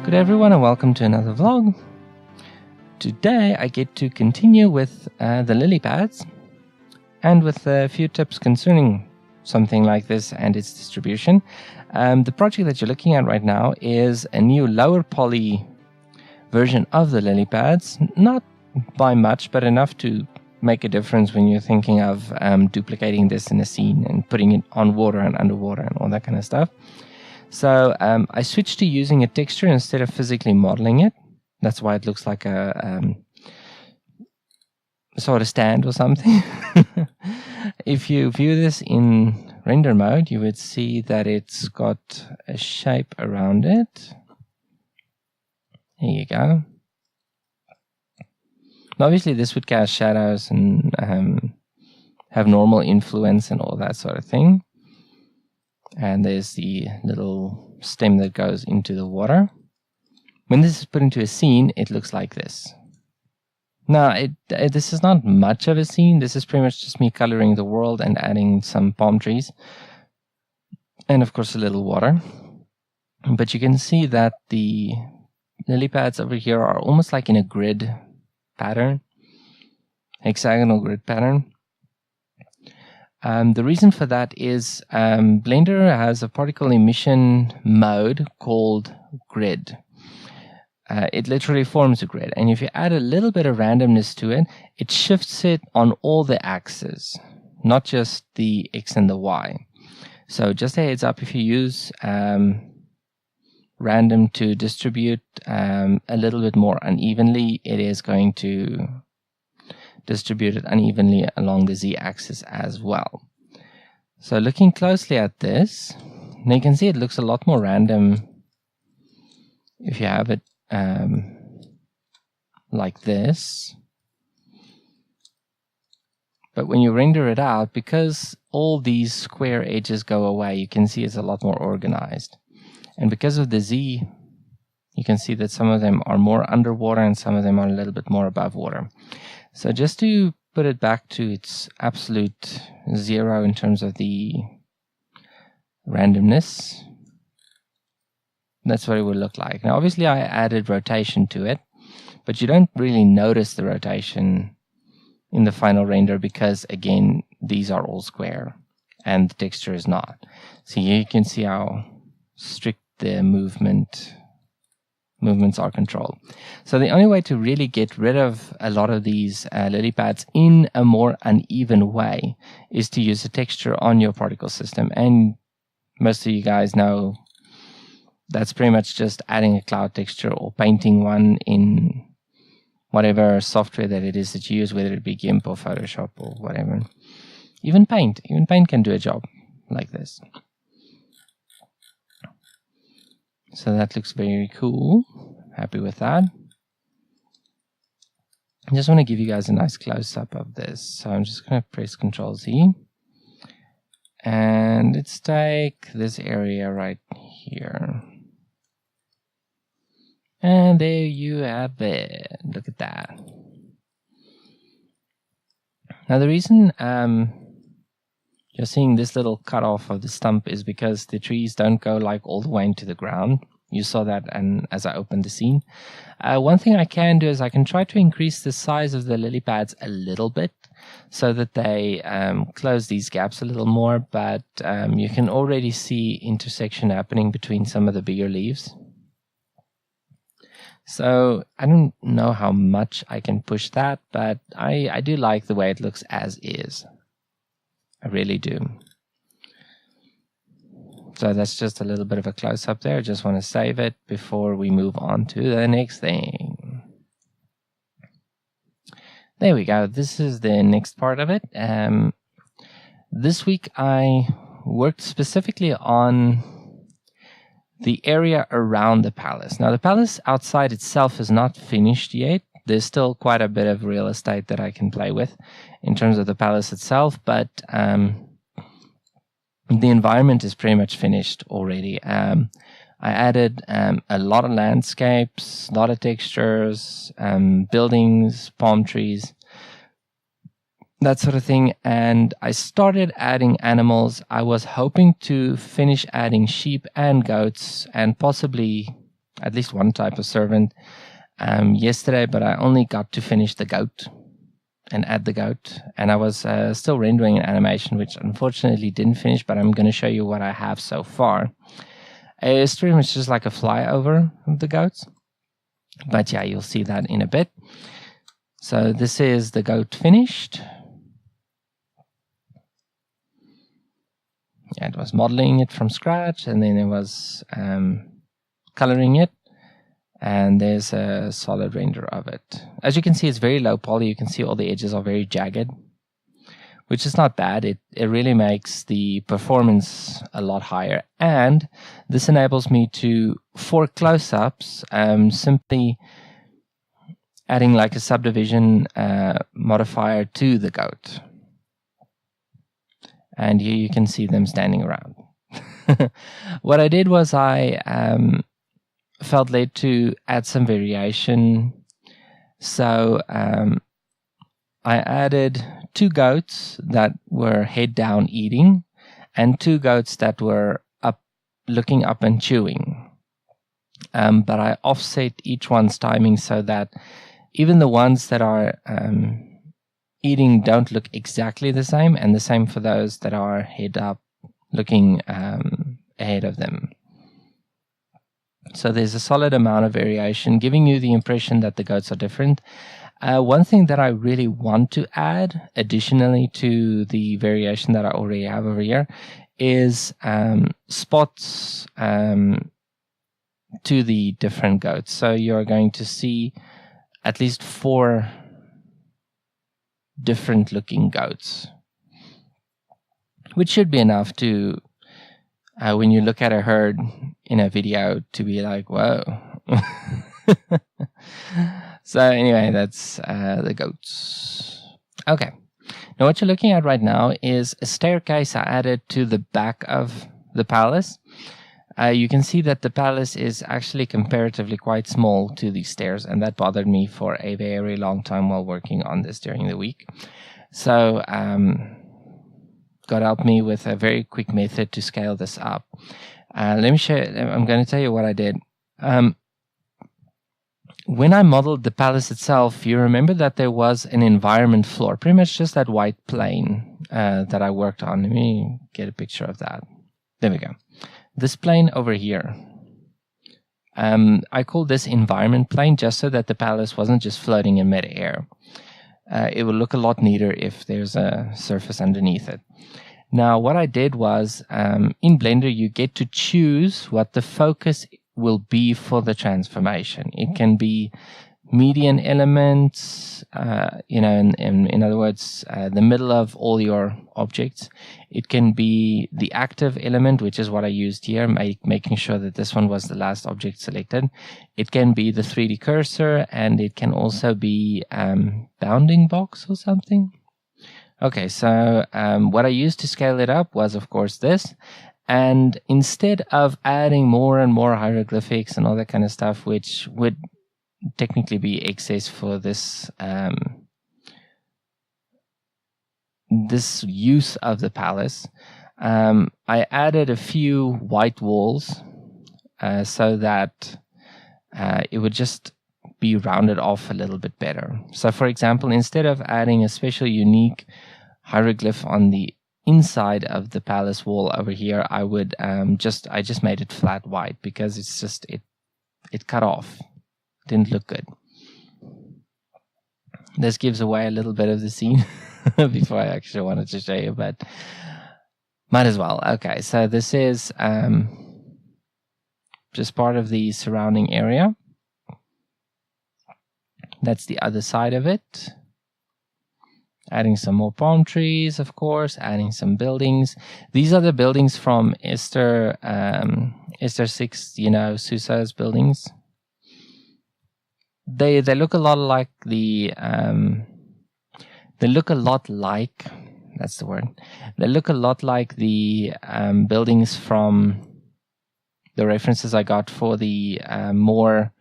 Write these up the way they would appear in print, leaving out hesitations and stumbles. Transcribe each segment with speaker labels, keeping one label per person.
Speaker 1: Good everyone and welcome to another vlog. Today I get to continue with the lily pads and with a few tips concerning something like this and its distribution. The project that you're looking at right now is a new lower poly version of the lily pads, not by much but enough to make a difference when you're thinking of duplicating this in a scene and putting it on water and underwater and all that kind of stuff. So I switched to using a texture instead of physically modeling it. That's why it looks like a sort of stand or something. If you view this in render mode, you would see that it's got a shape around it. There you go. Obviously this would cast shadows and have normal influence and all that sort of thing. And there's the little stem that goes into the water. When this is put into a scene, it looks like this. Now, this is not much of a scene. This is pretty much just me coloring the world and adding some palm trees. And of course a little water. But you can see that the lily pads over here are almost like in a grid pattern. Hexagonal grid pattern. The reason for that is Blender has a particle emission mode called grid. It literally forms a grid, and if you add a little bit of randomness to it, it shifts it on all the axes, not just the X and the Y. So just a heads up, if you use random to distribute a little bit more unevenly, it is going to distributed unevenly along the z-axis as well. So looking closely at this, now you can see it looks a lot more random if you have it like this. But when you render it out, because all these square edges go away, you can see it's a lot more organized. And because of the z, you can see that some of them are more underwater and some of them are a little bit more above water. So just to put it back to its absolute zero in terms of the randomness, that's what it would look like. Now obviously I added rotation to it, but you don't really notice the rotation in the final render because again these are all square and the texture is not. So here you can see how strict the movements are controlled. So the only way to really get rid of a lot of these lily pads in a more uneven way is to use a texture on your particle system. And most of you guys know that's pretty much just adding a cloud texture or painting one in whatever software that it is that you use, whether it be GIMP or Photoshop or whatever. Even Paint can do a job like this. So that looks very cool. Happy with that. I just want to give you guys a nice close-up of this. So I'm just going to press Ctrl-Z. And let's take this area right here. And there you have it. Look at that. Now the reason you're seeing this little cut off of the stump is because the trees don't go like all the way into the ground. You saw that and as I opened the scene. One thing I can do is I can try to increase the size of the lily pads a little bit so that they close these gaps a little more, but you can already see intersection happening between some of the bigger leaves. So I don't know how much I can push that, but I do like the way it looks as is. I really do. So that's just a little bit of a close-up there. I just want to save it before we move on to the next thing. There we go. This is the next part of it. This week I worked specifically on the area around the palace. Now the palace outside itself is not finished yet. There's still quite a bit of real estate that I can play with in terms of the palace itself, but the environment is pretty much finished already. I added a lot of landscapes, a lot of textures, buildings, palm trees, that sort of thing. And I started adding animals. I was hoping to finish adding sheep and goats and possibly at least one type of servant yesterday, but I only got to finish the goat and add the goat, and I was still rendering an animation which unfortunately didn't finish, but I'm going to show you what I have so far. It's pretty much just like a flyover of the goats, but yeah, you'll see that in a bit. So this is the goat finished. Yeah, it was modeling it from scratch, and then it was coloring it, and there's a solid render of it. As you can see, it's very low poly. You can see all the edges are very jagged, which is not bad. It really makes the performance a lot higher, and this enables me to, for close-ups, simply adding like a subdivision modifier to the goat. And here you can see them standing around. What I did was I felt led to add some variation. So I added 2 goats that were head down eating, and 2 goats that were up, looking up and chewing. But I offset each one's timing so that even the ones that are eating don't look exactly the same, and the same for those that are head up looking ahead of them. So there's a solid amount of variation, giving you the impression that the goats are different. One thing that I really want to add additionally to the variation that I already have over here is spots to the different goats. So you're going to see at least 4 different looking goats, which should be enough to when you look at a herd in a video to be like, whoa. So anyway, that's the goats. Okay, now what you're looking at right now is a staircase I added to the back of the palace. You can see that the palace is actually comparatively quite small to these stairs, and that bothered me for a very long time while working on this during the week. So God help me with a very quick method to scale this up. Let me show you, I'm going to tell you what I did. When I modeled the palace itself, you remember that there was an environment floor, pretty much just that white plane that I worked on. Let me get a picture of that. There we go. This plane over here. I called this environment plane just so that the palace wasn't just floating in midair. It will look a lot neater if there's a surface underneath it. Now, what I did was, in Blender, you get to choose what the focus will be for the transformation. It can be median elements, in other words, the middle of all your objects. It can be the active element, which is what I used here, making sure that this one was the last object selected. It can be the 3D cursor, and it can also be bounding box or something. Okay, so what I used to scale it up was, of course, this. And instead of adding more and more hieroglyphics and all that kind of stuff, which would technically be excess for this this use of the palace, I added a few white walls so that it would just be rounded off a little bit better. So for example, instead of adding a special unique hieroglyph on the inside of the palace wall over here, I would I just made it flat white because it's just it cut off. Didn't look good. This gives away a little bit of the scene before I actually wanted to show you, but might as well. Okay, so this is just part of the surrounding area. That's the other side of it. Adding some more palm trees, of course, adding some buildings. These are the buildings from Esther 6, Susa's buildings. They look a lot like that's the word. They look a lot like the buildings from the references I got for the more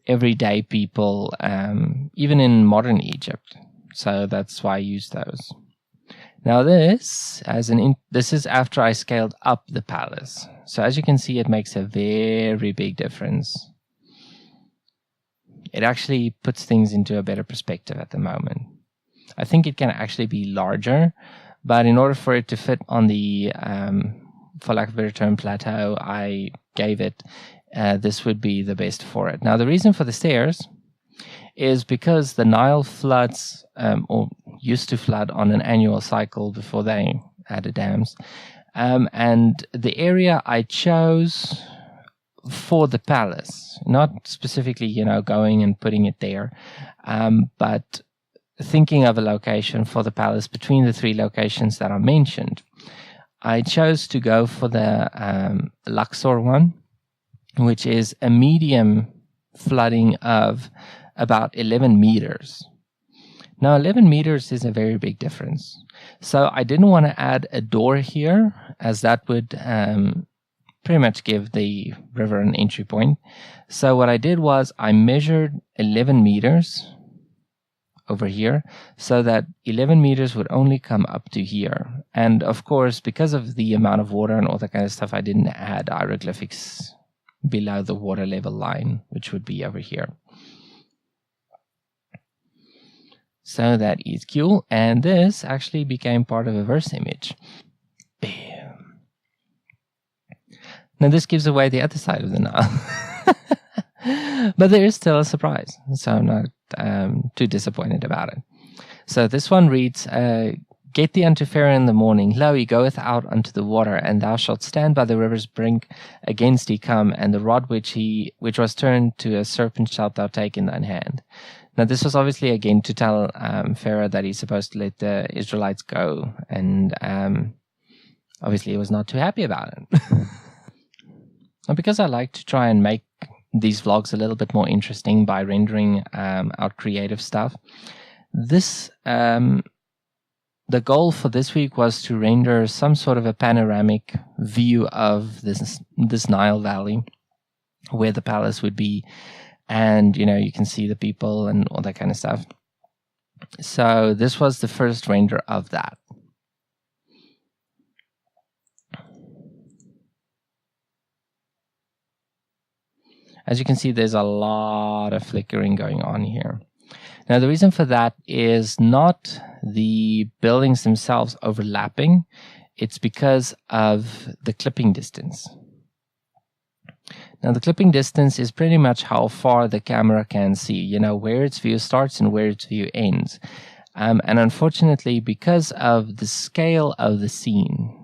Speaker 1: everyday people, even in modern Egypt. So that's why I use those. Now this, this is after I scaled up the palace. So as you can see, it makes a very big difference. It actually puts things into a better perspective at the moment. I think it can actually be larger, but in order for it to fit on the, for lack of a better term, plateau I gave it, this would be the best for it. Now the reason for the stairs is because the Nile floods, or used to flood on an annual cycle before they added dams. And the area I chose for the palace, not specifically, going and putting it there, but thinking of a location for the palace between the 3 locations that I mentioned, I chose to go for the Luxor one, which is a medium flooding of about 11 meters. Now 11 meters is a very big difference. So I didn't want to add a door here, as that would pretty much give the river an entry point. So what I did was I measured 11 meters over here, so that 11 meters would only come up to here. And of course, because of the amount of water and all that kind of stuff, I didn't add hieroglyphics below the water level line, which would be over here. So that is cool, and this actually became part of a verse image. Bam. Now this gives away the other side of the Nile. But there is still a surprise, so I'm not too disappointed about it. So this one reads, Get thee unto Pharaoh in the morning. Lo, he goeth out unto the water, and thou shalt stand by the river's brink against he come, and the rod which was turned to a serpent shalt thou take in thine hand. Now, this was obviously, again, to tell Pharaoh that he's supposed to let the Israelites go. And obviously, he was not too happy about it. Now, because I like to try and make these vlogs a little bit more interesting by rendering out creative stuff, this the goal for this week was to render some sort of a panoramic view of this Nile Valley, where the palace would be. And, you can see the people and all that kind of stuff. So this was the first render of that. As you can see, there's a lot of flickering going on here. Now, the reason for that is not the buildings themselves overlapping. It's because of the clipping distance. Now, the clipping distance is pretty much how far the camera can see, where its view starts and where its view ends. And unfortunately, because of the scale of the scene,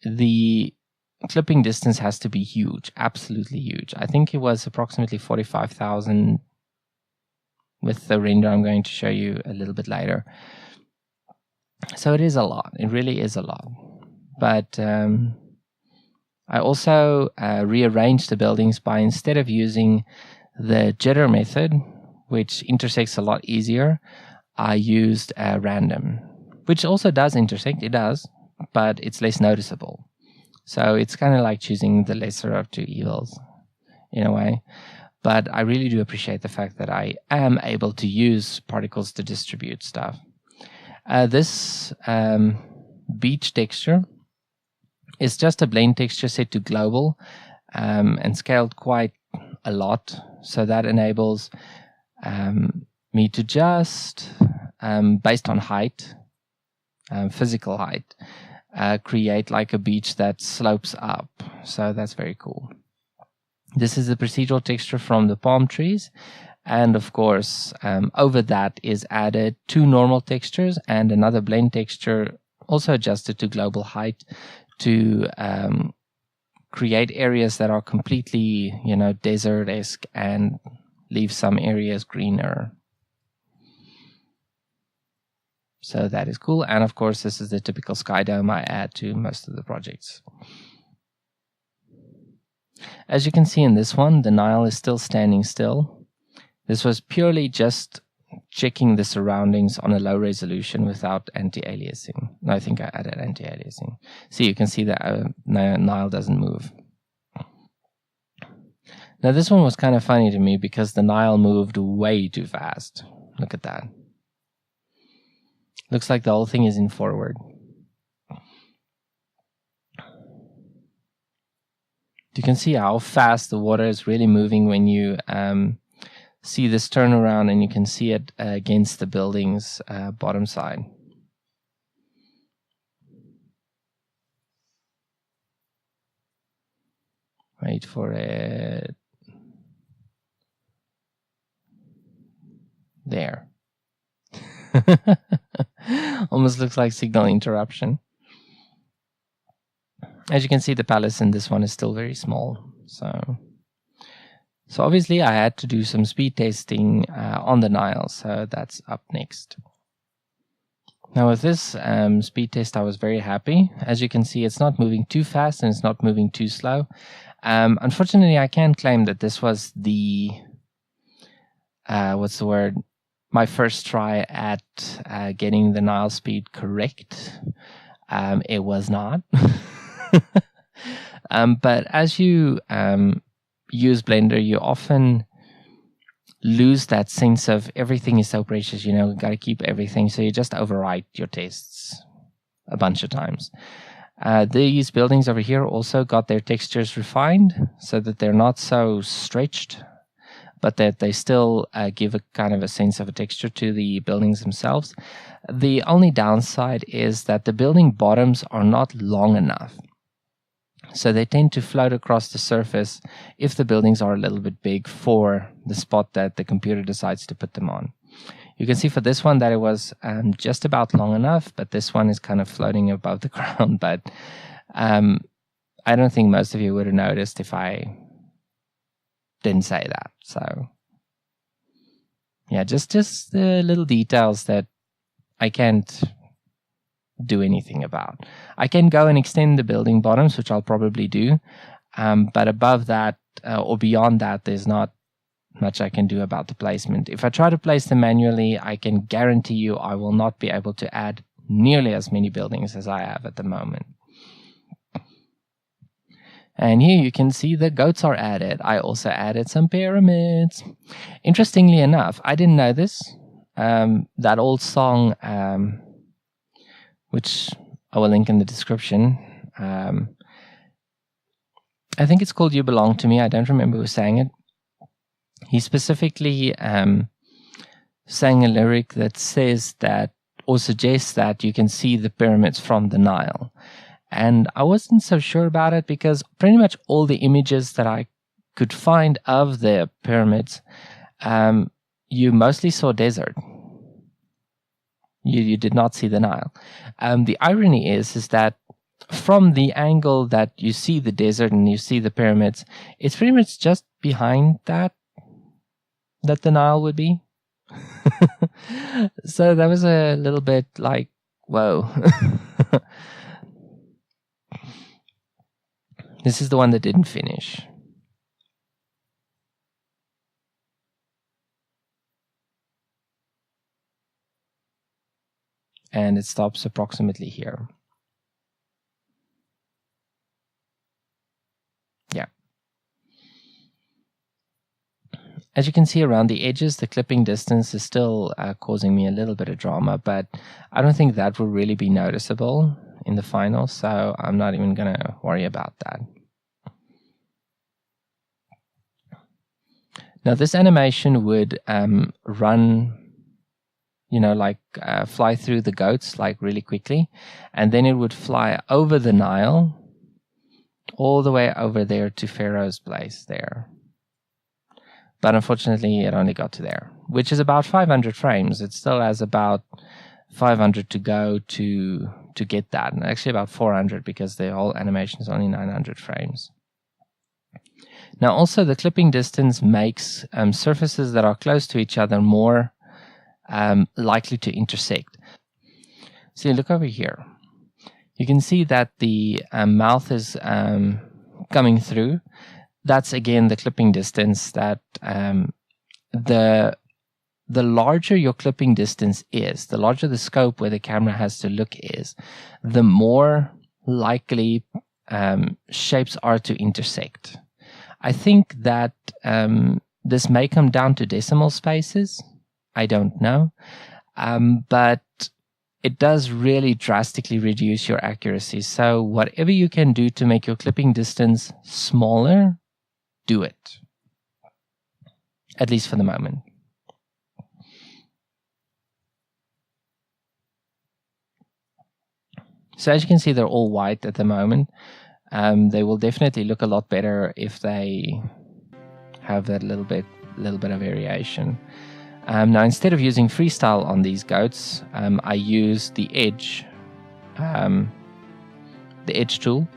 Speaker 1: the clipping distance has to be huge, absolutely huge. I think it was approximately 45,000 with the render I'm going to show you a little bit later. So it is a lot. It really is a lot. But I also rearranged the buildings by, instead of using the jitter method, which intersects a lot easier, I used random, which also does intersect, it does, but it's less noticeable. So it's kind of like choosing the lesser of two evils in a way. But I really do appreciate the fact that I am able to use particles to distribute stuff. This beach texture is just a blend texture set to global and scaled quite a lot. So that enables me to just, based on height, physical height, create like a beach that slopes up. So that's very cool. This is the procedural texture from the palm trees. And of course, over that is added 2 normal textures and another blend texture, also adjusted to global height, to create areas that are completely, desert-esque and leave some areas greener. So that is cool. And of course, this is the typical sky dome I add to most of the projects. As you can see in this one, the Nile is still standing still. This was purely just checking the surroundings on a low resolution without anti-aliasing. No, I think I added anti-aliasing. See, you can see that Nile doesn't move. Now this one was kind of funny to me because the Nile moved way too fast. Look at that. Looks like the whole thing is in forward. You can see how fast the water is really moving when you see this turnaround, and you can see it against the building's bottom side. Wait for it. There. Almost looks like signal interruption. As you can see, the palace in this one is still very small. So obviously I had to do some speed testing on the Nile. So that's up next. Now with this speed test, I was very happy. As you can see, it's not moving too fast and it's not moving too slow. Unfortunately, I can't claim that this was the, my first try at getting the Nile speed correct. It was not. But as you use Blender, you often lose that sense of everything is so precious, you got to keep everything. So you just overwrite your tests a bunch of times. These buildings over here also got their textures refined so that they're not so stretched, but that they still give a kind of a sense of a texture to the buildings themselves. The only downside is that the building bottoms are not long enough. So they tend to float across the surface if the buildings are a little bit big for the spot that the computer decides to put them on. You can see for this one that it was just about long enough, but this one is kind of floating above the ground. But I don't think most of you would have noticed if I didn't say that. So yeah, just the little details that I can't do anything about. I can go and extend the building bottoms, which I'll probably do, but above that or beyond that, there's not much I can do about the placement. If I try to place them manually, I can guarantee you I will not be able to add nearly as many buildings as I have at the moment. And here you can see the goats are added. I also added some pyramids. Interestingly enough, I didn't know this. That old song, which I will link in the description. I think it's called You Belong to Me. I don't remember who sang it. He specifically sang a lyric that says that, or suggests that you can see the pyramids from the Nile. And I wasn't so sure about it because pretty much all the images that I could find of the pyramids, you mostly saw desert. You did not see the Nile. The irony is that from the angle that you see the desert and you see the pyramids, it's pretty much just behind that the Nile would be. So that was a little bit like, whoa. This is the one that didn't finish. And it stops approximately here. Yeah. As you can see around the edges, the clipping distance is still causing me a little bit of drama, but I don't think that will really be noticeable in the final, so I'm not even going to worry about that. Now this animation would run, fly through the goats like really quickly, and then it would fly over the Nile all the way over there to Pharaoh's place there. But unfortunately, it only got to there, which is about 500 frames. It still has about 500 to go to get that, and actually about 400 because the whole animation is only 900 frames. Now, also the clipping distance makes surfaces that are close to each other more likely to intersect. So look over here. You can see that the mouth is coming through. That's again the clipping distance. That the larger your clipping distance is, the larger the scope where the camera has to look is, the more likely shapes are to intersect. I think that this may come down to decimal spaces. I don't know. But it does really drastically reduce your accuracy. So whatever you can do to make your clipping distance smaller, do it. At least for the moment. So as you can see, they're all white at the moment. They will definitely look a lot better if they have that little bit of variation. Now, instead of using freestyle on these goats, I use the edge tool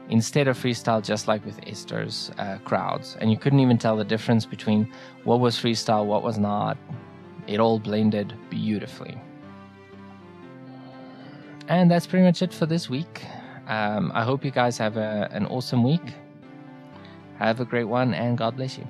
Speaker 1: instead of freestyle, just like with Esther's crowds. And you couldn't even tell the difference between what was freestyle, what was not. It all blended beautifully. And that's pretty much it for this week. I hope you guys have an awesome week. Have a great one, and God bless you.